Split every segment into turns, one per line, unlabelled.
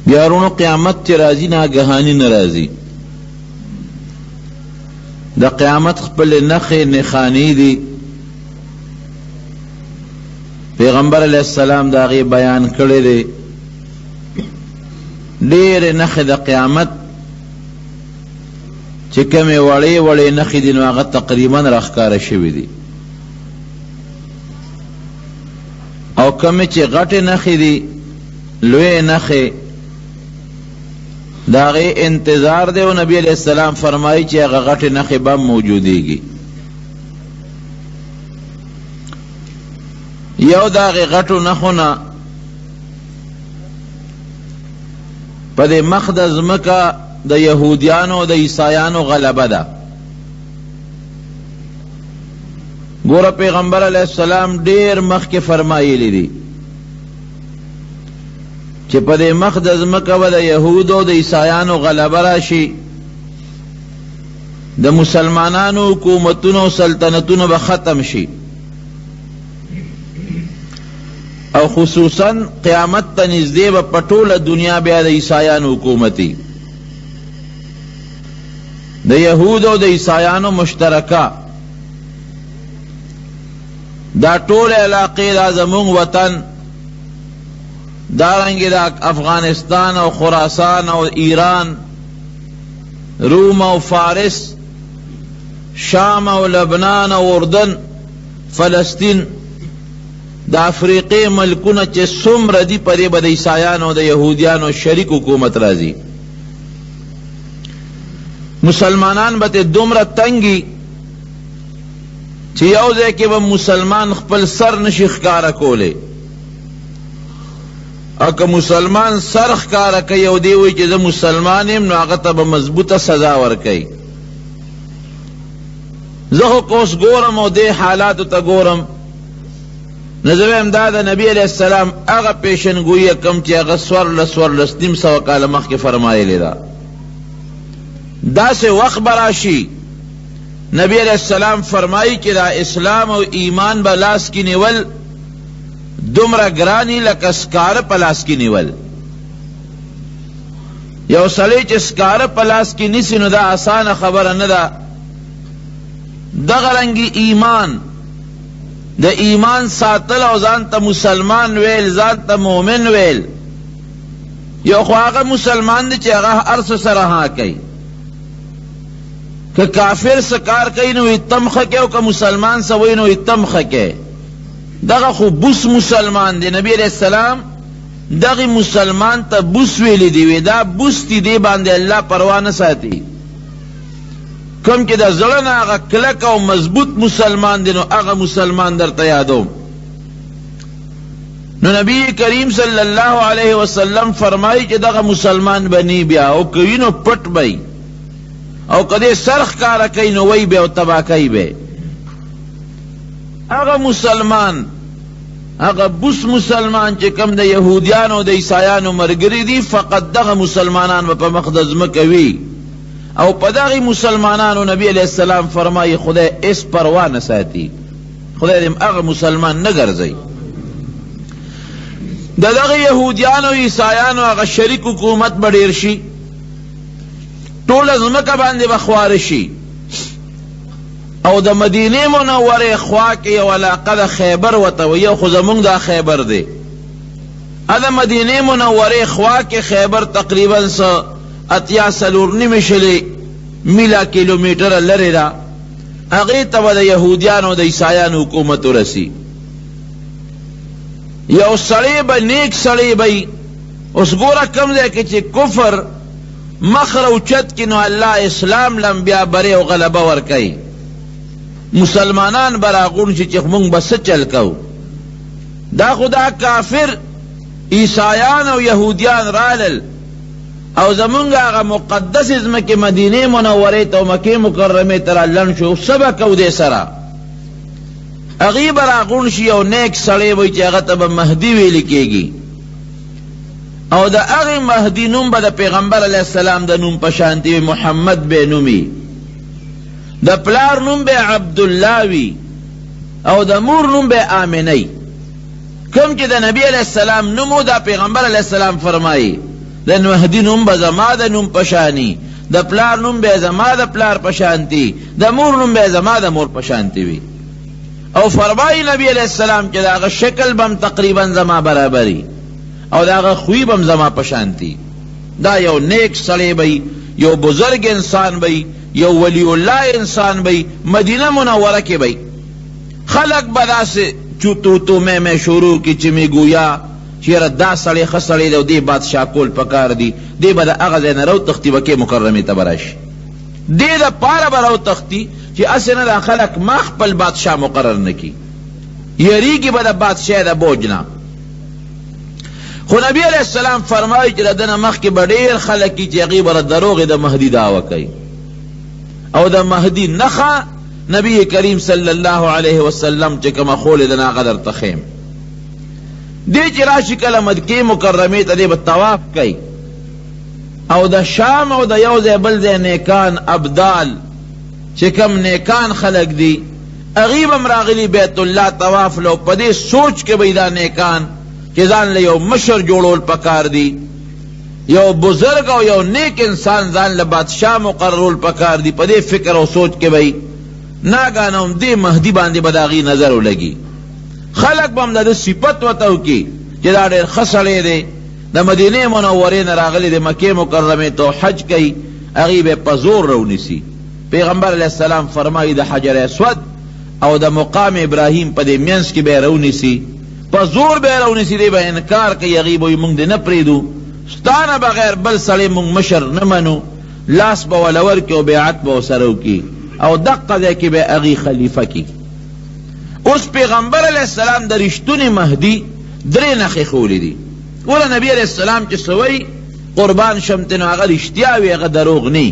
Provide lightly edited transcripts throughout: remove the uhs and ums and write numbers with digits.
بیارونو قیامت چی رازی ناگهانی نرازی دا قیامت خپل نخ نخانی دی پیغمبر علیہ السلام دا غی بیان کرده دی دیر نخ دا قیامت چی کمی وڑی وڑی نخی دی نو آغا تقریبا رخکار شوی دی او کمی چی غٹ نخی دی لوی نخی دا غی انتظار دے و نبی علیہ السلام فرمائی چی اگا غٹ نخی بم موجودی گی یو دا غی غٹو نخونا پا دے مخدز مکا دا یہودیانو دا عیسائیانو غلبہ دا گورا پیغمبر علیہ السلام دیر مخ کے فرمائی لی دی چی پا دے مخدز مکا و دا یہودو دا عیسائیانو غلبہ راشی دا مسلمانانو حکومتونو سلطنتونو با ختم شی او خصوصا قیامت تا نزدے با پٹول دنیا بیا دا عیسائیانو حکومتی دا یہودو دا عیسائیانو مشترکہ دا طول علاقے دا زمون وطن دارنگی دا افغانستان او خراسان او ایران روم او فارس شام او لبنان او اردن فلسطین دا افریقی ملکونه چه سمر دی پدی با دا عیسائیان او دا یہودیان او شریک حکومت رازی مسلمانان بات دمر تنگی چه یوزے که با مسلمان خپل سر نشیخ کارا کولے اکا مسلمان سرخ کارا کئی او دیوئی چیزا مسلمانیم نو آغا تا با مضبوط سزا ورکی زخو کوس گورم او دے حالاتو تا گورم نظر امداد نبی علیہ السلام آغا پیشن گوئی کم چی آغا سور لسنیم سو کال مخ کے فرمائے لیدا دا سے وقت براشی نبی علیہ السلام فرمائی کہ دا اسلام و ایمان بلاس کی نیول دمرا گرانی لکا سکار پلاس کی نیول یو سلی چی سکار پلاس کی نیسی نو دا آسان خبر ندا دغرنگی ایمان دا ایمان ساتل او ځان ته مسلمان ویل ځان ته مومن ویل یو خو هغه مسلمان دی چې هغه ارس سره ها کوي که کافر سکار کوي نو تمخه کوي او که مسلمان سوی نو تمخه کوي دغه خو بوس مسلمان دی نبی علیہ السلام دغه مسلمان ته بوس ویلی دی وی دا بوس دی باندې الله پروا نه ساتي کم که دا زلن آغا کلک و مضبوط مسلمان دی نو آغا مسلمان در تیادو نو نبی کریم صلی اللہ علیہ وسلم فرمائی کہ دا مسلمان بنی بیا او کوئی نو پٹ بی او کدے سرخ کارا کئی نو وی بی او تبا کئی بی آغا مسلمان آغا بس مسلمان چے کم دا یہودیان و دا عیسائیان و مرگری دی فقط دا مسلمانان و پا مقدز مکوی او پداغی مسلمانانو نبی علیہ السلام فرمائی خدا اس پروا نہ ساتی خدا دیم اغا مسلمان نگر زی داغی یہودیانو عیسائیانو اغا شریک حکومت بڑیرشی طول از مکہ باندے بخوارشی او دا مدینی منور خواکی او علاقہ دا خیبر وطویو خوزمونگ دا خیبر دے ادا مدینی منور خواکی خیبر تقریبا سا اتیا سلورنی مشلی میلا کیلومیٹر لری را اغیتا و دا یہودیان و دا عیسائیان حکومت رسی یو سڑی با نیک سڑی بای اس گورا کم دے کہ چی کفر مخر و چت کی نو اللہ اسلام لنبیا بری و غلبہ ورکی مسلمانان براغون چی چی منگ بس چل کو دا خدا کافر عیسائیان و یہودیان رالل او زمونگا آغا مقدس ازمکی مدینی منوریت و مکی مکرمی ترا لنشو سبا کو دے سرا اغیب راغون شی او نیک سڑے وی چی اغا تبا مہدی وی لکے گی او دا اغی مہدی نوم با دا پیغمبر علیہ السلام دا نوم پشانتی وی محمد بے نومی دا پلار نوم بے عبداللہ وی او دا مور نوم بے آمینی کم چی دا نبی علیہ السلام نومو دا پیغمبر علیہ السلام فرمائی د مهدي نوم به زما د نوم پشانی، د پلار نوم به زما د پلار پشانتی، د مور نوم به زما د مور پشانتی وي. او فرمایي نبی علیہ السلام چې داغه شکل بم تقریبا زما برابري او داغه خوی بم زما پشانتی. دا یو نیک سړی بی، یو بزرگ انسان بی، یو ولی اللہ انسان بی، مدینہ منورہ کے بی. خلق بدا سے چوتو میں شروع کی چمی گویا چیر دا سڑی خسڑی دو دی بادشاہ کول پکار دی، دی بدا اغزین رو تختی بکی مکرمی تبرش، دی دا پارا برو تختی چی اسنا دا خلق مخ پل بادشاہ مقرر نکی، یری کی بدا بادشاہ دا بوجنا. خو نبی علیہ السلام فرمائی چی ردنا مخ کی بڑیر خلق کی چی غیبر دروغ دا مہدی دعوی کئی، او دا مہدی نخا نبی کریم صلی اللہ علیہ وسلم چی کما خول دنا قدر تخیم. دی چی راشی کل مدکی مکرمی تا دی بتواف کئی، او دا شام او دا یوز بلد نیکان ابدال چی کم نیکان خلق دی اغیب امراغلی بیت اللہ تواف لو پدی سوچ کے بیدا نیکان کہ زان لے یو مشر جوڑول پکار دی، یو بزرگ او یو نیک انسان زان لے بادشاہ مقررول پکار دی، پدے فکر او سوچ کے بھئی ناگانم دی مہدی باندے بداغی نظر لگی. خلق بم دا صفت وتاو کی جدا دیر خسڑے دے دا مدینہ منورے نراغلی دے مکہ مکرمے تو حج کئی اغیب پزور رونی سی. پیغمبر علیہ السلام فرمائی دا حجر اسود او دا مقام ابراہیم پدے مینس کی بے رونی سی، پزور بے رونی سی دے با انکار کئی اغیبوی منگ دے نپریدو، ستانا بغیر بل سڑے منگ مشر نمنو، لاس با ولور کی و بیعت با سرو کی او دقا دے کی بے اغی خلیفہ کی. اس پیغمبر علیہ السلام در رشتون مہدی درے نخی خولی دی. اولا نبی علیہ السلام چی سوئی قربان شمتنو اگر رشتیاوی اگر دروغ نی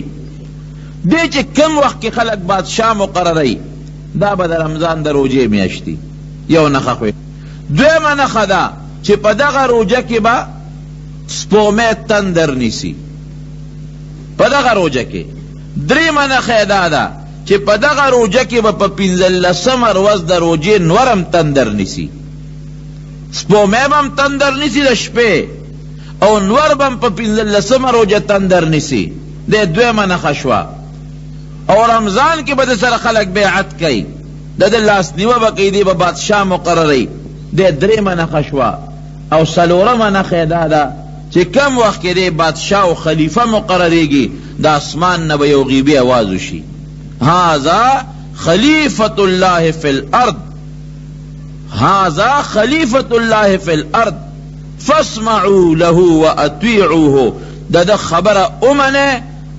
دی چی کم وقت کی خلق بادشاہ مقرری دا با در رمضان در روجے میاشتی یو نخا خوی. دویما نخا دا چی پا دغا روجہ کی با سپومے تندر نیسی، پا دغا روجہ کی. دریما نخا دا چی پا دغا روجہ کی با پا پینزل لسم روز در روجے نورم تندر نیسی، سپومے بم تندر نیسی دا شپے او نور بم پا پینزل لسم روجہ تندر نیسی. دے دویما نخا شوا. او رمضان کی بد سر خلق بیعت کئی دا دل لاس نیو بکی دی با بادشاہ مقرری، دے دریما نخا شوا. او سلورما نخا دا چی کم وقت کے دے بادشاہ و خلیفہ مقرری گی دا اسمان نبا یو غیبی آوازو شی، هذا خلیفۃ اللہ فی الارض، هذا خلیفۃ اللہ فی الارض فاسمعوا له واطیعوه. دا دا خبر امنے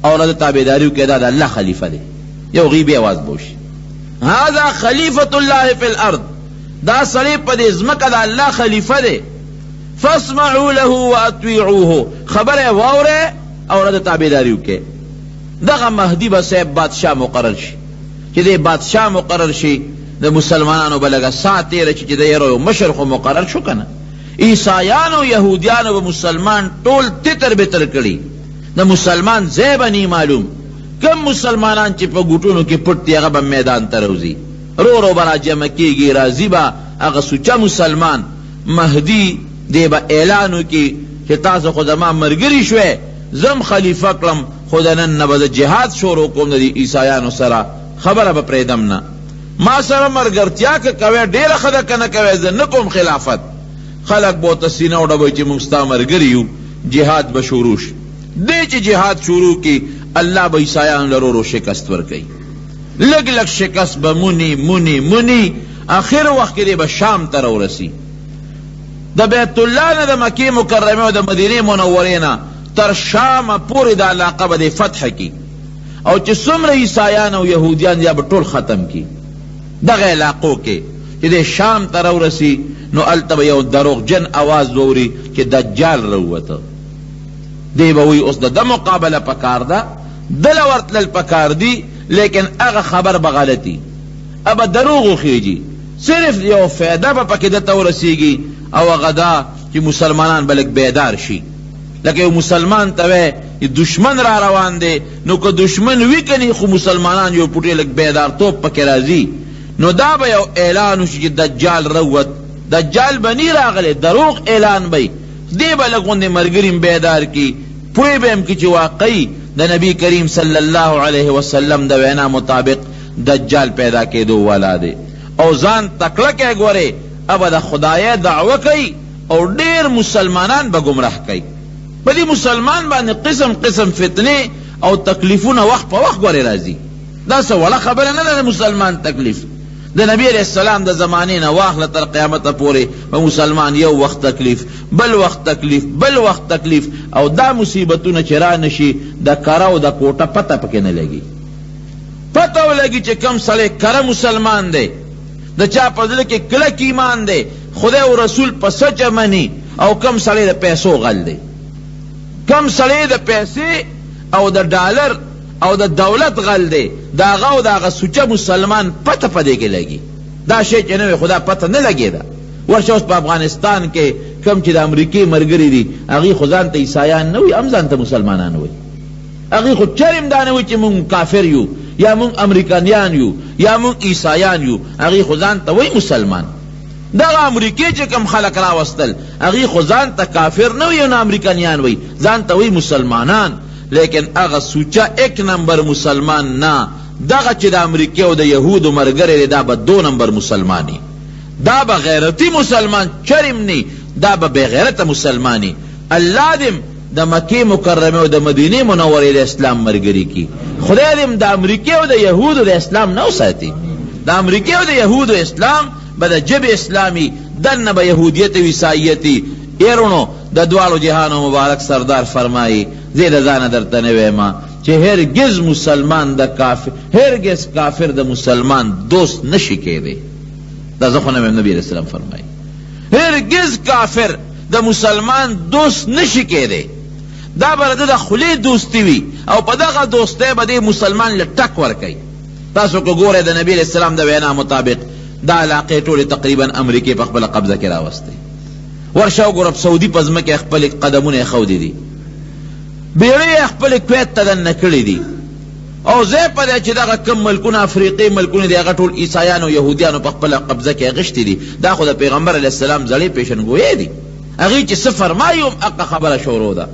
اور دا تابداریو کہ دا اللہ خلیفہ دے، یو غیبی آواز بوشی. هذا خلیفۃ اللہ فی الارض، دا صلیب پا دے ازمکا دا اللہ خلیفہ دے. فاسمعوا له واطیعوه، خبر واورے اور دا تابداریو کہ دغه مہدی با صاحب بادشاہ مقرر شي چې دے بادشاہ مقرر شي د مسلمانانو بلگا ساعت تیره چې د یو مشر خو مقرر شو کنه. عیسایانو یهودیانو به مسلمان ټول تتر بتر کړي، د مسلمان زیبنی معلوم. کم مسلمانان چې په ګوټونو کې پټ دی هغه به میدان ته روزي، رو رو برا جمع کیږي، راضی با هغه سوچا مسلمان. مہدی دی با اعلانو کی کہ تاسو خود ما مرگری شوئے زم خلیفہ کلم خودنن نبض جہاد شروع کوم دی عیسایانو سرا خبر با پریدمنا ما سر مرگرتیا که کوئے دیر خدا کنه کوئے زنکم خلافت. خلق بوتا سینہ اڑا چی مستا مرگریو جہاد بشوروش دے چی جہاد شروع کی اللہ با عیسایان لرو رو شکست ورکی، لگ لگ شکست با منی منی منی آخر وقت دے با شام ترو رسی. دا بیت اللہ نا دا مکی مکرمی و دا مدینی منورینا تر شام پوری دا علاقہ با دے فتح کی، او چی سمر عیسایان و یہودیان یا با طول ختم کی دا غی علاقوں کے. چی دے شام ترو رسی نو التبا یو دروغ جن آواز دوری کہ دجال روتا دے باوی اس دا مقابلہ پکار دا دلورت لل پکار دی، لیکن اغا خبر بغلطی اب دروغو خیجی صرف یو فیدہ با پکیدتا ورسیگی او غدا کہ مسلمانان بلک بیدار شی. لیکن یو مسلمان توے دشمن را روان دے نو که دشمن وی کنی خو مسلمانان یو پوٹے لک بیدار توپ پکی رازی نو دا با یو اعلانو شی دجال روت. دجال بنی راغلے دروغ اعلان بی دی به لغوندې ملګري بیدار کی پوی به هم کی چې واقعي د نبی کریم صلی الله علیه وسلم د وینا مطابق دجال پیدا کېدو والا دی او ځان تکړه کې ګورې اب د خدای دعوه کوي او ډیر مسلمانان به گمراه کوي په دې مسلمان باندې قسم قسم فتنه او تکلیفونه وخت په وخت ګورې راځي دا څه وړه خبره نه ده مسلمان تکلیف د نبی علیہ السلام د زمانې نه واخله تر قیامت پورې په مسلمان یو وخت تکلیف بل وخت تکلیف بل وخت تکلیف او دا مصیبتونه چې را نشي د کره او د کوټه پته پکې نه لګي پته ولګي چې کم سړی کره مسلمان دی د چا په زړه کې کلک ایمان دی خدای او رسول په سچ مني او کم سړی د پیسو غل دی کم سړی د پیسې او د ډالر او د دولت غل دی دا هغه او د هغه سوچه مسلمان پته په دې کې لګي دا شی چې نه خدا پته نه لګي دا ورشه اوس په افغانستان کې کم چې د امریکې ملګري دي هغې خو ځان ته عیسایان نه وي هم ځان ته مسلمانان وي هغې خو چرم دا نه وي چې مونږ کافر یو یا مونږ امریکانیان یو یا مونږ عیسایان یو هغې خو ځان ته وي مسلمان دغه امریکې چې کم خلک راوستل هغې خو ځان ته کافر نه وي نه امریکانیان وي ځان ته وي مسلمانان لیکن اغا سوچا ایک نمبر مسلمان نا دغه چې د امریکا او د یهودو مرګره دا به 2 نمبر مسلمانی دا به غیرتی مسلمان چرم نی دا به بغیرت مسلمانی الله دې د مکه مکرمه او د مدینه منوره د اسلام مرګري کی خدای دې د امریکا او د یهودو د اسلام نو ساتي د امریکا او د یهودو اسلام به د جب اسلامی دنه به يهودیت او عیسایتی ایرونو د دوالو جهانو مبارک سردار فرمایي زید زان درته نه ویما چې هرگز مسلمان د کافر هرگز کافر د مسلمان دوست نشي کېدی دا ځکه نبی علیہ السلام فرمایي هرگز کافر د مسلمان دوست نشي کېدی دا برده د خلی دوستی وي او په دغه دوستی به مسلمان له ټک ورکوي تاسو کو ګوره د نبی علیہ السلام د وینا مطابق دا علاقې ټولې تقریبا امریکې په خپل قبضه کې راوستي ورشه وګوره سعودي په ځمکه خپل قدمونه خودي دي بیړۍ خپل کویت ته دننه کړي دي او زه په دې چې دغه کم ملکونه افریقي ملکونه دي هغه ټول عیسایان او یهودیانو په خپل قبضه کې اغشتي دي دا خو د پیغمبر علیه السلام زړې پیشنګویې دي هغې چې څه فرمایي هم حقه خبره شروع ده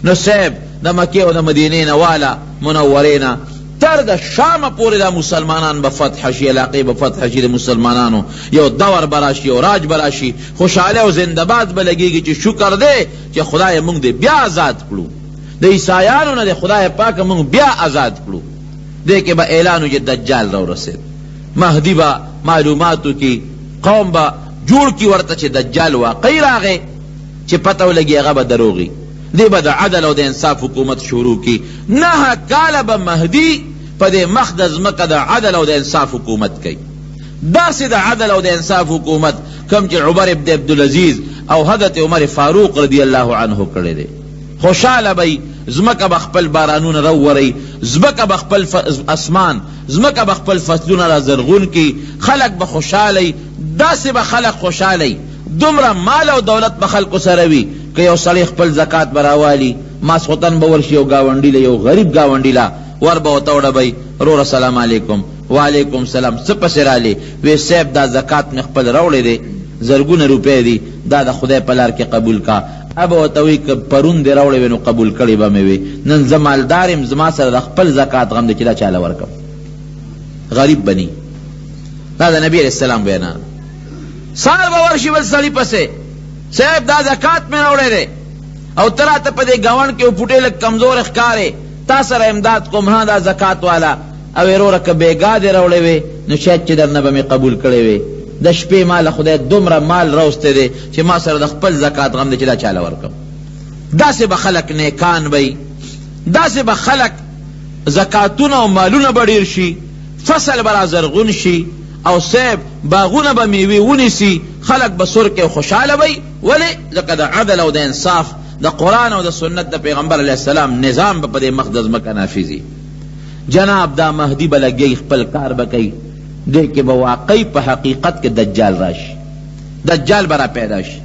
نو صاحب د مکې او د مدینې نه والا منورې نه تر د شامه پورې دا مسلمانان به فتح شي علاقې به فتح شي د مسلمانانو یو دور به راشي یو راج به راشي خوشحاله او زنده‌باد به لګېږي چې شکر دی چې خدای موږ دې بیا آزاد کړو د عیسایانو نه د خدای پاک موږ بیا آزاد کړو دې کې به اعلان چې دجال راورسېد مهدي به معلوماتو کې قوم به جوړ کړي ورته چې دجال واقعي راغی چې پته ولګي هغه به دروغي دی به د عدل او د انصاف حکومت شروع کی 9 کاله به مهدي په دې مخ د ځمکه د عدل او د انصاف حکومت کوي داسې د عدل او د انصاف حکومت کم چې عمر ابن عبدالعزیز او حضرت عمر فاروق رضی الله عنه کړی دی خوشحاله به ځمکه به خپل بارانونه راووري ځمکه به خپل اسمان ځمکه به خپل فصلونه را زرغون کی خلق به خوشحاله داسې به خلق خوشحاله دومره مال او دولت به خلکو سره وي که یو سړی خپل زکات براوالی ماسخوتن به ورشي یو ګاونډي له یو غریب ګاونډي له ور به ورته وډبئ ورور السلام علیکم وعلیکم سلام څه پسې رالې وی صاحب دا زکات مې خپل راوړی دی زرګونه روپۍ دي دا د خدای په لار کې قبول کا ابه ورته وی که پرون دې راوړی وی نو قبول کړی به مې وي نن زه مالدار یم زما سره د خپل زکات غم دی چې دا چاله ورکم غریب بني دا د نبی علیہ السلام بیانان سار به ورشي بل سړي پسې صاحب دا زکات میں راوڑے دے او ترا تا پا دے گوان کے پوٹے لگ کمزور اخکارے تا سر امداد کو مہاں دا زکات والا او ایرو رک بیگا دے راوڑے وے نو شاید چی در نبا میں قبول کرے وے دا شپے مال خدای دمرا مال روستے دے چی ما سر دا خپل زکات غم دے چی دا چالا ورکم دا سے بخلق نیکان بئی دا سے بخلق زکاتون او مالون بڑیر شی فصل برا زرغون شی او سیب باغونه به میوه ونیسی خلق به سر کې خوشاله وي ولی لکه د عدل او د انصاف د قرآن او د سنت د پیغمبر علیہ السلام نظام به په دې مقدس مکه نافذي جناب دا مهدی به لګي خپل کار به کوي دې کې به واقعي په حقیقت کې دجال راشي دجال به را پیدا شي